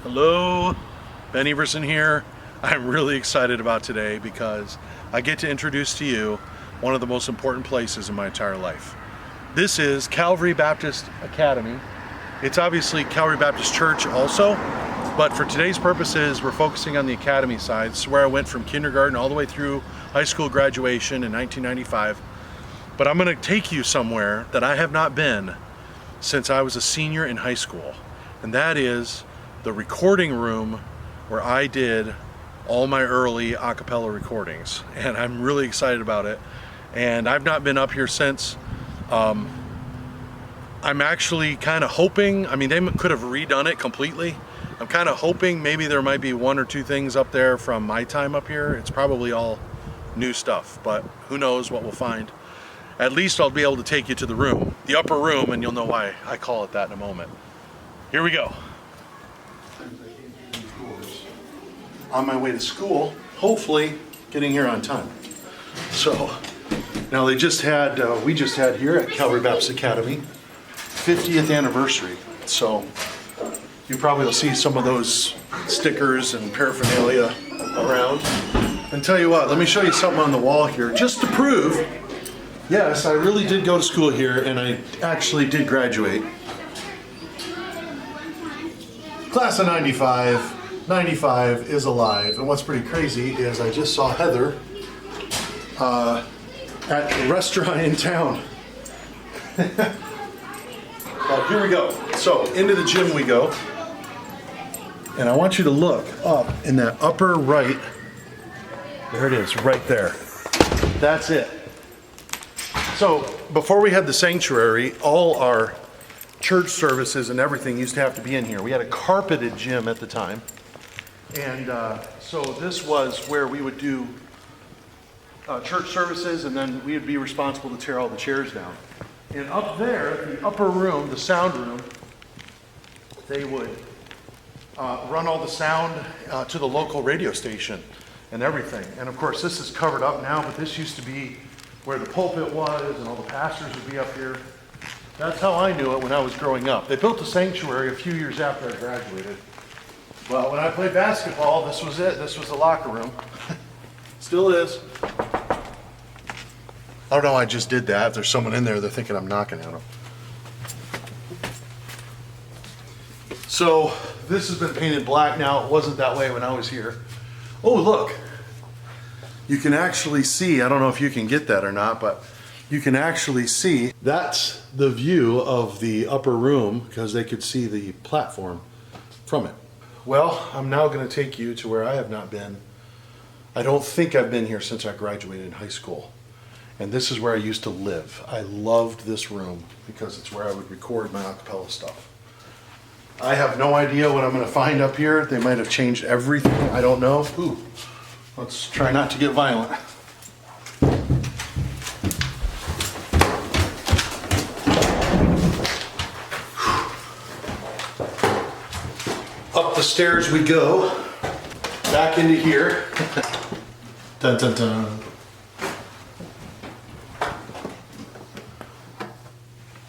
Hello, Ben Everson here. I'm really excited about today because I get to introduce to you one of the most important places in my entire life. This is Calvary Baptist Academy. It's obviously Calvary Baptist Church also, but for today's purposes, we're focusing on the academy side. It's where I went from kindergarten all the way through high school graduation in 1995. But I'm going to take you somewhere that I have not been since I was a senior in high school, and that is the recording room where I did all my early a cappella recordings, and I'm really excited about it. And I've not been up here since. I'm actually kind of hoping, I mean, they could have redone it completely. I'm kind of hoping maybe there might be one or two things up there from my time up here. It's probably all new stuff, but who knows what we'll find. At least I'll be able to take you to the room, the upper room, and you'll know why I call it that in a moment. Here we go. On my way to school, hopefully getting here on time. So now we just had here at Calvary Baptist Academy 50th anniversary. So you probably will see some of those stickers and paraphernalia around. And tell you what, let me show you something on the wall here just to prove, yes, I really did go to school here and I actually did graduate. Class of 95. 95 is alive, and what's pretty crazy is I just saw Heather at the restaurant in town. Well, here we go. So into the gym we go, and I want you to look up in that upper right. There it is, right there. That's it. So before we had the sanctuary, all our church services and everything used to have to be in here. We had a carpeted gym at the time. And so this was where we would do church services, and then we would be responsible to tear all the chairs down. And up there, the upper room, the sound room, they would run all the sound to the local radio station and everything. And of course, this is covered up now, but this used to be where the pulpit was, and all the pastors would be up here. That's how I knew it when I was growing up. They built the sanctuary a few years after I graduated. Well, when I played basketball, this was it. This was the locker room. Still is. I don't know why I just did that. If there's someone in there, they're thinking I'm knocking at them. So this has been painted black now. It wasn't that way when I was here. Oh, look. You can actually see, I don't know if you can get that or not, but you can actually see that's the view of the upper room because they could see the platform from it. Well, I'm now going to take you to where I have not been. I don't think I've been here since I graduated high school. And this is where I used to live. I loved this room because it's where I would record my a cappella stuff. I have no idea what I'm going to find up here. They might have changed everything. I don't know. Ooh, let's try not to get violent. Up the stairs we go, back into here. Dun dun dun.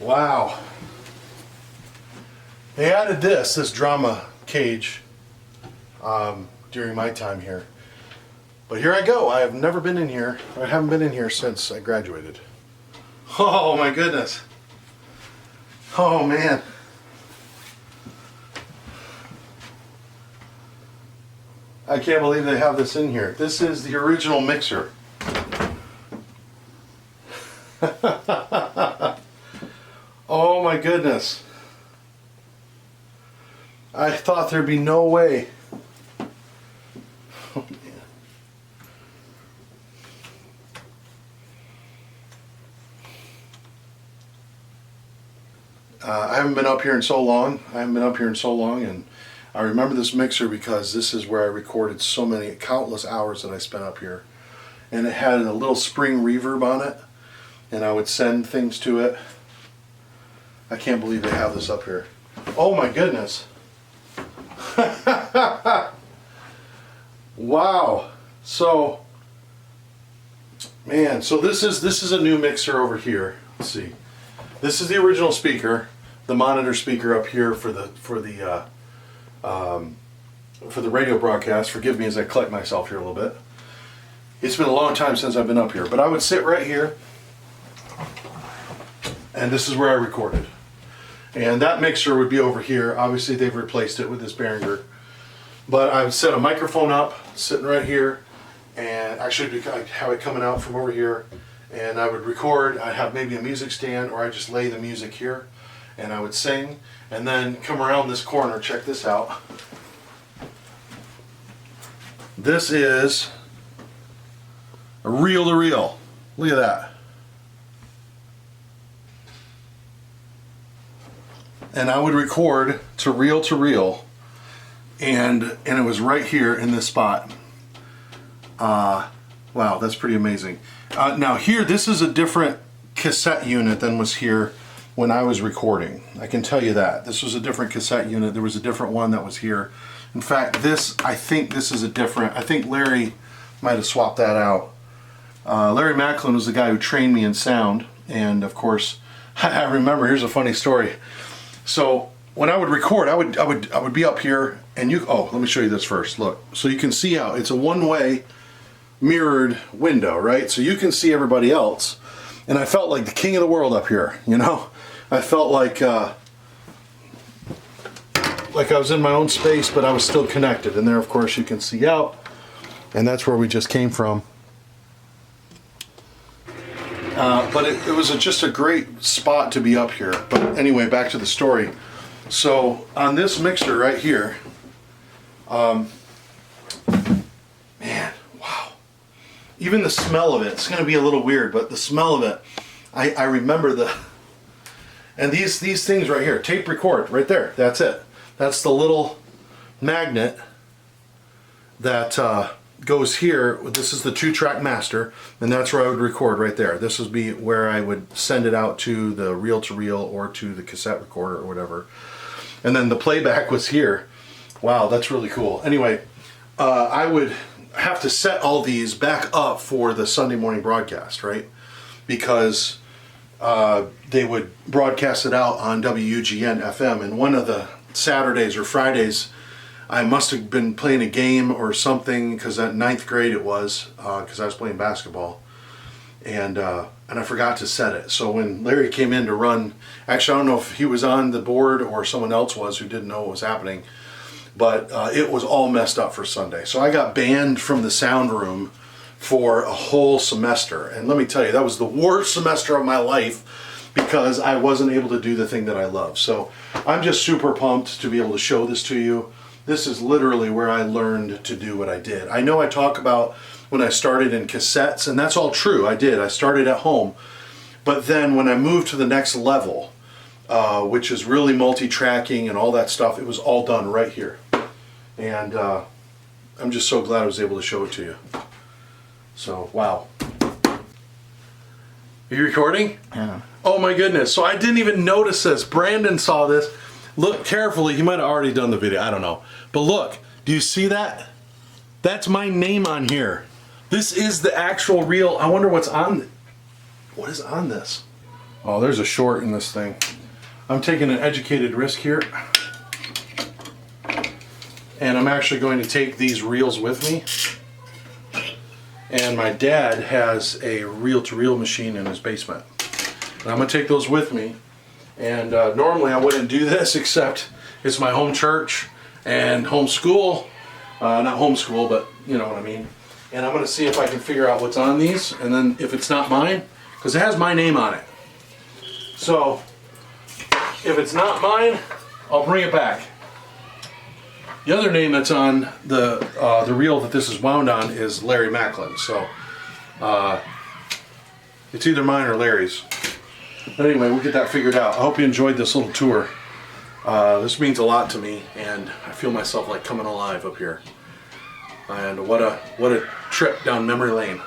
Wow. They added this drama cage during my time here. But here I go. I have never been in here. I haven't been in here since I graduated. Oh my goodness. Oh man. I can't believe they have this in here. This is the original mixer. Oh my goodness. I thought there'd be no way. Oh, man. I haven't been up here in so long. And I remember this mixer because this is where I recorded so many, countless hours that I spent up here. And it had a little spring reverb on it, and I would send things to it. I can't believe they have this up here. Oh my goodness. Wow. So, man, so this is a new mixer over here. Let's see. This is the original speaker, the monitor speaker up here for the for the radio broadcast. Forgive me as I collect myself here a little bit. It's been a long time since I've been up here, but I would sit right here, and this is where I recorded. And that mixer would be over here. Obviously they've replaced it with this Behringer. But I would set a microphone up, sitting right here, and actually I'd have it coming out from over here, and I would record. I'd have maybe a music stand, or I'd just lay the music here, and I would sing, and then come around this corner. Check this out. This is a reel-to-reel. Look at that. And I would record to reel, and it was right here in this spot. Wow, that's pretty amazing. Now here, this is a different cassette unit than was here when I was recording. I can tell you that. This was a different cassette unit. There was a different one that was here. In fact, this, I think this is a different, I think Larry might have swapped that out. Larry Macklin was the guy who trained me in sound, and of course, I remember, here's a funny story. So when I would record, I would be up here, and let me show you this first. Look, so you can see how it's a one-way mirrored window, right? So you can see everybody else, and I felt like the king of the world up here. You know, I felt like I was in my own space, but I was still connected. And there, of course, you can see out, and that's where we just came from. But it was just a great spot to be up here. But anyway, back to the story. So on this mixer right here, man, wow. Even the smell of it, it's going to be a little weird, but the smell of it, I remember and these things right here, tape record, right there, that's it. That's the little magnet that goes here. This is the 2-track master, and that's where I would record right there. This would be where I would send it out to the reel-to-reel or to the cassette recorder or whatever. And then the playback was here. Wow, that's really cool. Anyway, I would have to set all these back up for the Sunday morning broadcast, right? Because they would broadcast it out on WUGN FM, and one of the Saturdays or Fridays, I must have been playing a game or something, because at 9th grade it was, because I was playing basketball, and I forgot to set it. So when Larry came in to run, actually I don't know if he was on the board or someone else was who didn't know what was happening, but it was all messed up for Sunday. So I got banned from the sound room for a whole semester, and let me tell you, that was the worst semester of my life, because I wasn't able to do the thing that I love. So I'm just super pumped to be able to show this to you. This is literally where I learned to do what I did. I know I talk about when I started in cassettes, and that's all true. I did. I started at home. But then when I moved to the next level, which is really multi-tracking and all that stuff, it was all done right here. And I'm just so glad I was able to show it to you. So, wow. Are you recording? Yeah. Oh my goodness. So I didn't even notice this. Brandon saw this. Look carefully. He might have already done the video. I don't know. But look, do you see that? That's my name on here. This is the actual reel. I wonder what's on. What is on this? Oh, there's a short in this thing. I'm taking an educated risk here. And I'm actually going to take these reels with me. And my dad has a reel-to-reel machine in his basement. And I'm going to take those with me. And normally I wouldn't do this, except it's my home church and home school. Not home school, but you know what I mean. And I'm going to see if I can figure out what's on these. And then if it's not mine, because it has my name on it. So if it's not mine, I'll bring it back. The other name that's on the reel that this is wound on is Larry Macklin. So it's either mine or Larry's. But anyway, we'll get that figured out. I hope you enjoyed this little tour. This means a lot to me, and I feel myself like coming alive up here. And what a trip down memory lane.